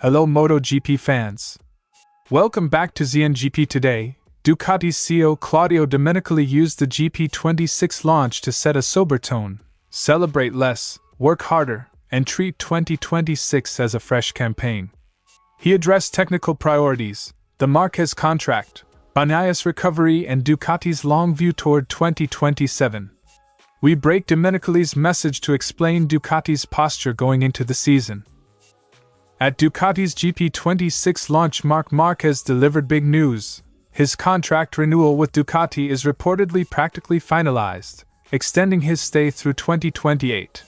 Hello Moto GP fans. Welcome back to ZNGP Today. Ducati CEO Claudio Domenicali used the GP26 launch to set a sober tone, celebrate less, work harder, and treat 2026 as a fresh campaign. He addressed technical priorities, the Márquez contract, Bagnaia's recovery, and Ducati's long view toward 2027. We break Domenicali's message to explain Ducati's posture going into the season. At Ducati's GP26 launch, Marc Márquez delivered big news. His contract renewal with Ducati is reportedly practically finalized, extending his stay through 2028.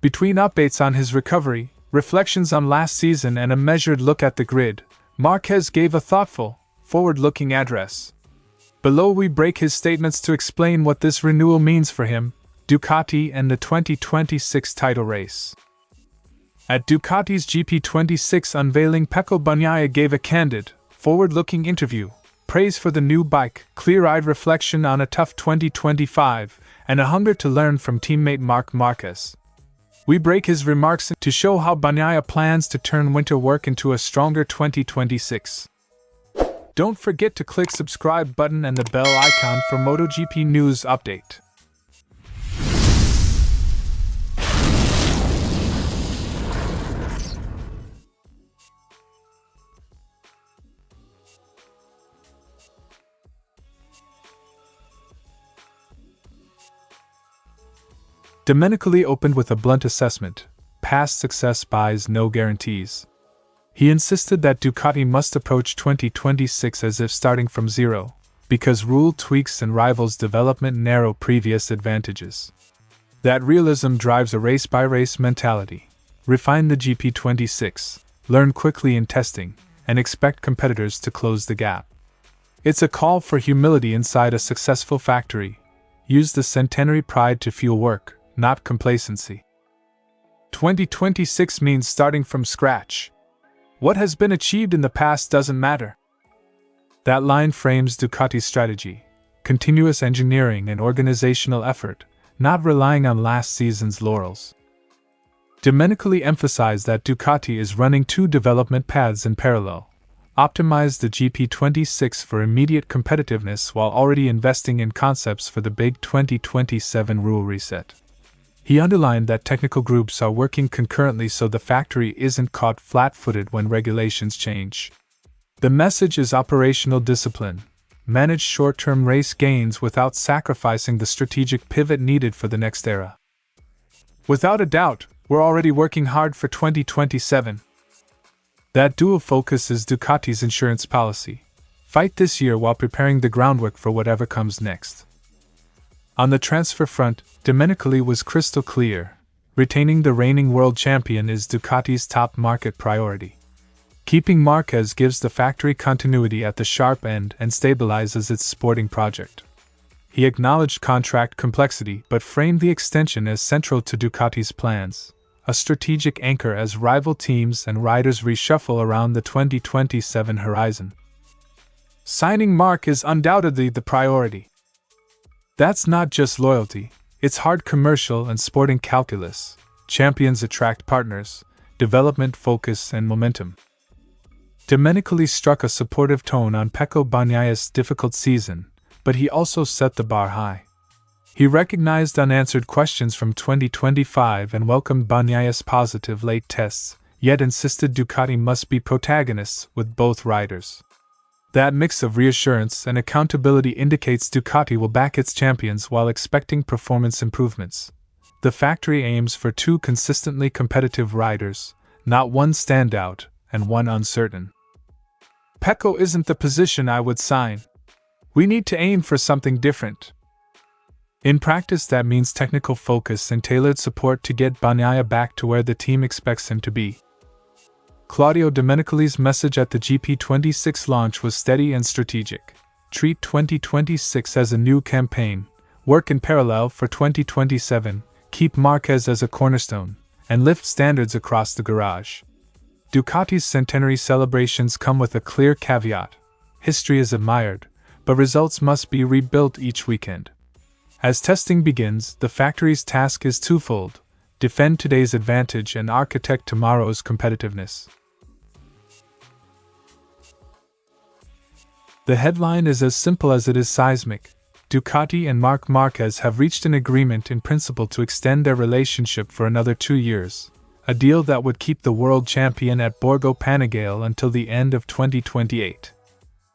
Between updates on his recovery, reflections on last season, and a measured look at the grid, Márquez gave a thoughtful, forward-looking address. Below we break his statements to explain what this renewal means for him, Ducati, and the 2026 title race. At Ducati's GP26 unveiling, Pecco Bagnaia gave a candid, forward-looking interview, praise for the new bike, clear-eyed reflection on a tough 2025, and a hunger to learn from teammate Marc Márquez. We break his remarks to show how Bagnaia plans to turn winter work into a stronger 2026. Don't forget to click subscribe button and the bell icon for MotoGP news update. Domenicali opened with a blunt assessment: past success buys no guarantees. He insisted that Ducati must approach 2026 as if starting from zero, because rule tweaks and rivals' development narrow previous advantages. That realism drives a race-by-race mentality. Refine the GP26, learn quickly in testing, and expect competitors to close the gap. It's a call for humility inside a successful factory. Use the centenary pride to fuel work, not complacency. 2026 means starting from scratch. What has been achieved in the past doesn't matter. That line frames Ducati's strategy: continuous engineering and organizational effort, not relying on last season's laurels. Domenicali emphasized that Ducati is running two development paths in parallel: optimize the GP26 for immediate competitiveness while already investing in concepts for the big 2027 rule reset. He underlined that technical groups are working concurrently so the factory isn't caught flat-footed when regulations change. The message is operational discipline: manage short-term race gains without sacrificing the strategic pivot needed for the next era. Without a doubt, we're already working hard for 2027. That dual focus is Ducati's insurance policy: fight this year while preparing the groundwork for whatever comes next. On the transfer front, Domenicali was crystal clear: retaining the reigning world champion is Ducati's top market priority. Keeping Márquez gives the factory continuity at the sharp end and stabilizes its sporting project. He acknowledged contract complexity but framed the extension as central to Ducati's plans, a strategic anchor as rival teams and riders reshuffle around the 2027 horizon. Signing Marc is undoubtedly the priority. That's not just loyalty, it's hard commercial and sporting calculus. Champions attract partners, development focus, and momentum. Domenicali struck a supportive tone on Pecco Bagnaia's difficult season, but he also set the bar high. He recognized unanswered questions from 2025 and welcomed Bagnaia's positive late tests, yet insisted Ducati must be protagonists with both riders. That mix of reassurance and accountability indicates Ducati will back its champions while expecting performance improvements. The factory aims for two consistently competitive riders, not one standout and one uncertain. Pecco isn't the position I would sign. We need to aim for something different. In practice, that means technical focus and tailored support to get Bagnaia back to where the team expects him to be. Claudio Domenicali's message at the GP26 launch was steady and strategic: treat 2026 as a new campaign, work in parallel for 2027, keep Márquez as a cornerstone, and lift standards across the garage. Ducati's centenary celebrations come with a clear caveat: history is admired, but results must be rebuilt each weekend. As testing begins, the factory's task is twofold: defend today's advantage and architect tomorrow's competitiveness. The headline is as simple as it is seismic. Ducati and Marc Márquez have reached an agreement in principle to extend their relationship for another 2 years, a deal that would keep the world champion at Borgo Panigale until the end of 2028.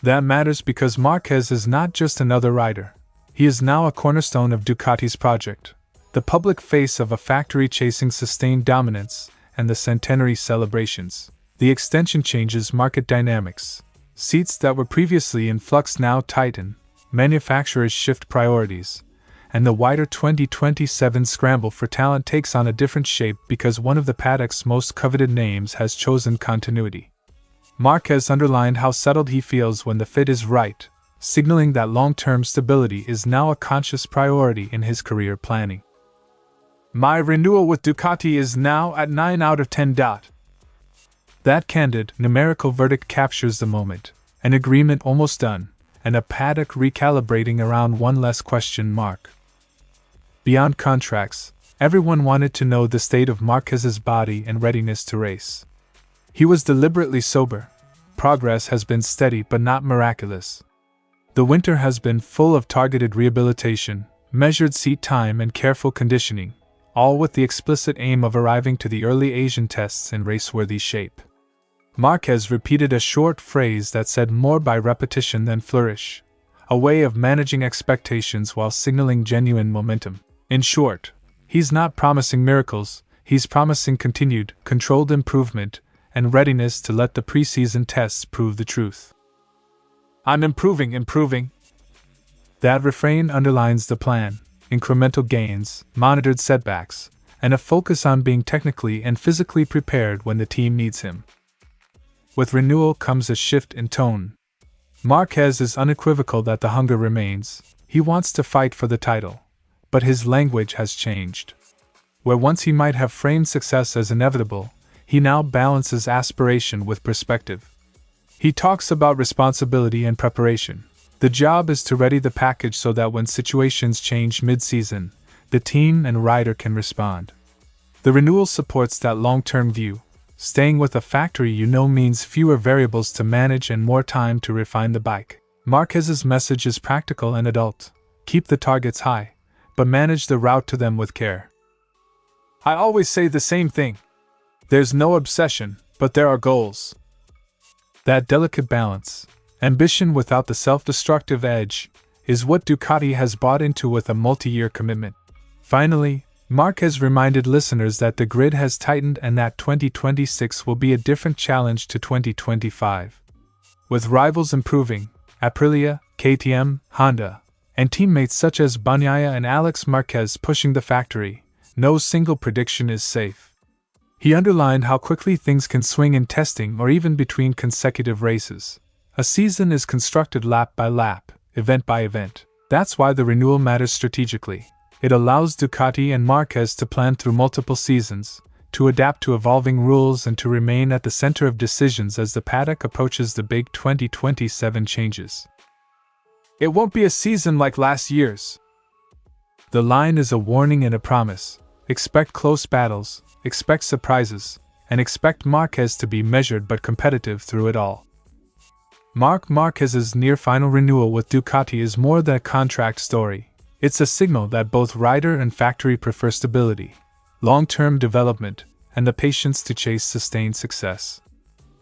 That matters because Márquez is not just another rider. He is now a cornerstone of Ducati's project, the public face of a factory chasing sustained dominance and the centenary celebrations. The extension changes market dynamics. Seats that were previously in flux now tighten, manufacturers shift priorities, and the wider 2027 scramble for talent takes on a different shape because one of the paddock's most coveted names has chosen continuity. Márquez underlined how settled he feels when the fit is right, signaling that long-term stability is now a conscious priority in his career planning. My renewal with Ducati is now at 9 out of 10. That candid, numerical verdict captures the moment, an agreement almost done, and a paddock recalibrating around one less question mark. Beyond contracts, everyone wanted to know the state of Márquez's body and readiness to race. He was deliberately sober. Progress has been steady but not miraculous. The winter has been full of targeted rehabilitation, measured seat time and careful conditioning, all with the explicit aim of arriving to the early Asian tests in race-worthy shape. Márquez repeated a short phrase that said more by repetition than flourish, a way of managing expectations while signaling genuine momentum. In short, he's not promising miracles, he's promising continued, controlled improvement and readiness to let the preseason tests prove the truth. I'm improving. That refrain underlines the plan: incremental gains, monitored setbacks, and a focus on being technically and physically prepared when the team needs him. With renewal comes a shift in tone. Márquez is unequivocal that the hunger remains. He wants to fight for the title. But his language has changed. Where once he might have framed success as inevitable, he now balances aspiration with perspective. He talks about responsibility and preparation. The job is to ready the package so that when situations change mid-season, the team and rider can respond. The renewal supports that long-term view. Staying with a factory you know means fewer variables to manage and more time to refine the bike. Márquez's message is practical and adult. Keep the targets high, but manage the route to them with care. I always say the same thing. There's no obsession, but there are goals. That delicate balance, ambition without the self-destructive edge, is what Ducati has bought into with a multi-year commitment. Finally, Márquez reminded listeners that the grid has tightened and that 2026 will be a different challenge to 2025. With rivals improving, Aprilia, KTM, Honda, and teammates such as Bagnaia and Alex Marquez pushing the factory, no single prediction is safe. He underlined how quickly things can swing in testing or even between consecutive races. A season is constructed lap by lap, event by event. That's why the renewal matters strategically. It allows Ducati and Márquez to plan through multiple seasons, to adapt to evolving rules and to remain at the center of decisions as the paddock approaches the big 2027 changes. It won't be a season like last year's. The line is a warning and a promise. Expect close battles, expect surprises, and expect Márquez to be measured but competitive through it all. Marc Márquez's near-final renewal with Ducati is more than a contract story. It's a signal that both rider and factory prefer stability, long-term development, and the patience to chase sustained success.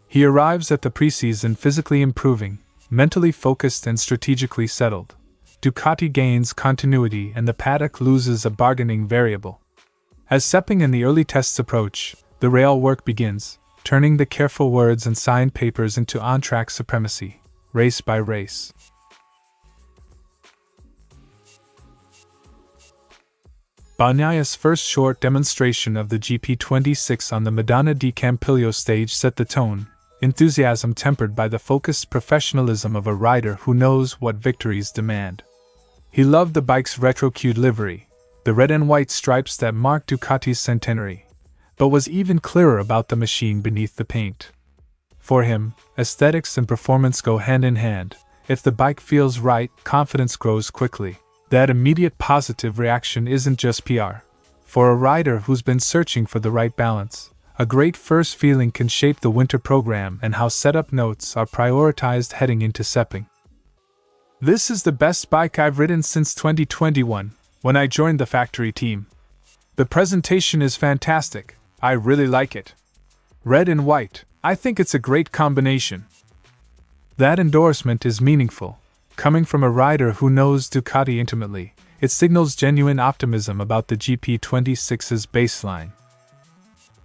He arrives at the preseason physically improving, mentally focused and strategically settled. Ducati gains continuity and the paddock loses a bargaining variable. As Sepping and the early tests approach, the real work begins, turning the careful words and signed papers into on-track supremacy, race by race. Bagnaia's first short demonstration of the GP26 on the Madonna di Campiglio stage set the tone, enthusiasm tempered by the focused professionalism of a rider who knows what victories demand. He loved the bike's retro-cued livery, the red and white stripes that marked Ducati's centenary, but was even clearer about the machine beneath the paint. For him, aesthetics and performance go hand in hand. If the bike feels right, confidence grows quickly. That immediate positive reaction isn't just PR. For a rider who's been searching for the right balance, a great first feeling can shape the winter program and how setup notes are prioritized heading into Sepping. This is the best bike I've ridden since 2021, when I joined the factory team. The presentation is fantastic, I really like it. Red and white, I think it's a great combination. That endorsement is meaningful. Coming from a rider who knows Ducati intimately, it signals genuine optimism about the GP26's baseline.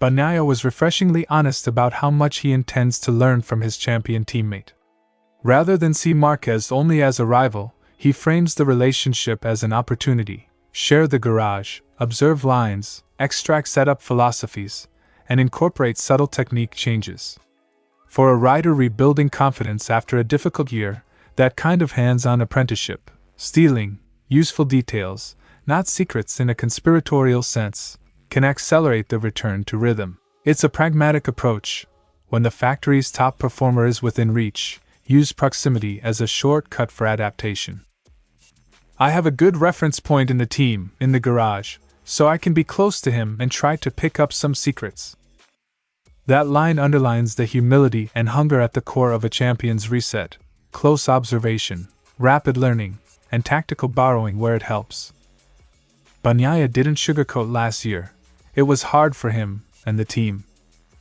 Bagnaia was refreshingly honest about how much he intends to learn from his champion teammate. Rather than see Márquez only as a rival, he frames the relationship as an opportunity. Share the garage, observe lines, extract setup philosophies, and incorporate subtle technique changes. For a rider rebuilding confidence after a difficult year, that kind of hands-on apprenticeship, stealing useful details, not secrets in a conspiratorial sense, can accelerate the return to rhythm. It's a pragmatic approach. When the factory's top performer is within reach, use proximity as a shortcut for adaptation. I have a good reference point in the team, in the garage, so I can be close to him and try to pick up some secrets. That line underlines the humility and hunger at the core of a champion's reset, close observation, rapid learning, and tactical borrowing where it helps. Bagnaia didn't sugarcoat last year. It was hard for him and the team.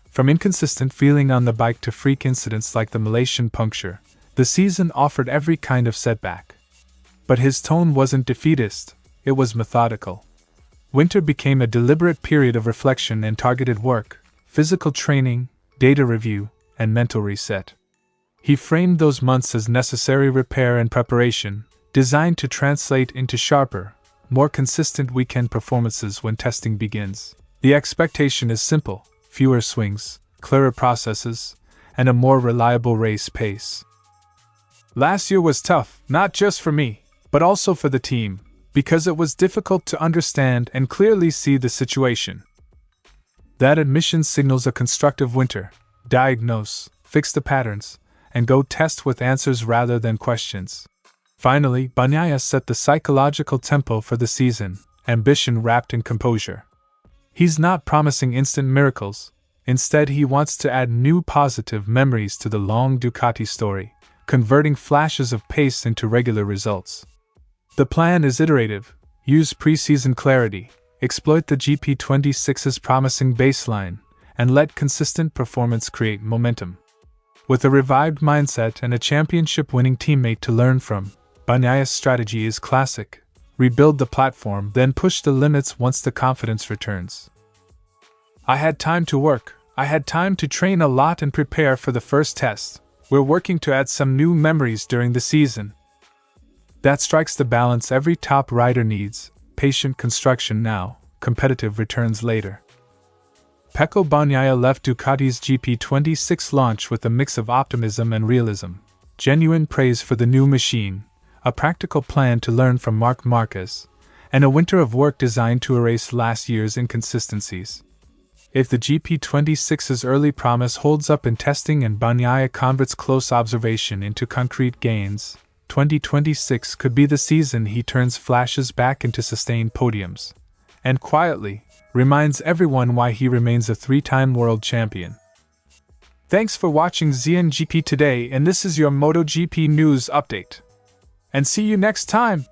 From inconsistent feeling on the bike to freak incidents like the Malaysian puncture, the season offered every kind of setback. But his tone wasn't defeatist, it was methodical. Winter became a deliberate period of reflection and targeted work, physical training, data review, and mental reset. He framed those months as necessary repair and preparation, designed to translate into sharper, more consistent weekend performances when testing begins. The expectation is simple: fewer swings, clearer processes, and a more reliable race pace. Last year was tough, not just for me, but also for the team, because it was difficult to understand and clearly see the situation. That admission signals a constructive winter. Diagnose, fix the patterns, and go test with answers rather than questions. Finally, Bagnaia set the psychological tempo for the season, ambition wrapped in composure. He's not promising instant miracles. Instead, he wants to add new positive memories to the long Ducati story, converting flashes of pace into regular results. The plan is iterative. Use pre-season clarity, exploit the GP26's promising baseline, and let consistent performance create momentum. With a revived mindset and a championship-winning teammate to learn from, Bagnaia's strategy is classic: rebuild the platform, then push the limits once the confidence returns. I had time to work, I had time to train a lot and prepare for the first test. We're working to add some new memories during the season. That strikes the balance every top rider needs: patient construction now, competitive returns later. Pecco Bagnaia left Ducati's GP26 launch with a mix of optimism and realism, genuine praise for the new machine, a practical plan to learn from Marc Márquez, and a winter of work designed to erase last year's inconsistencies. If the GP26's early promise holds up in testing and Bagnaia converts close observation into concrete gains, 2026 could be the season he turns flashes back into sustained podiums, and quietly reminds everyone why he remains a three-time world champion. Thanks for watching ZNGP Today, and this is your Moto GP news update. And see you next time!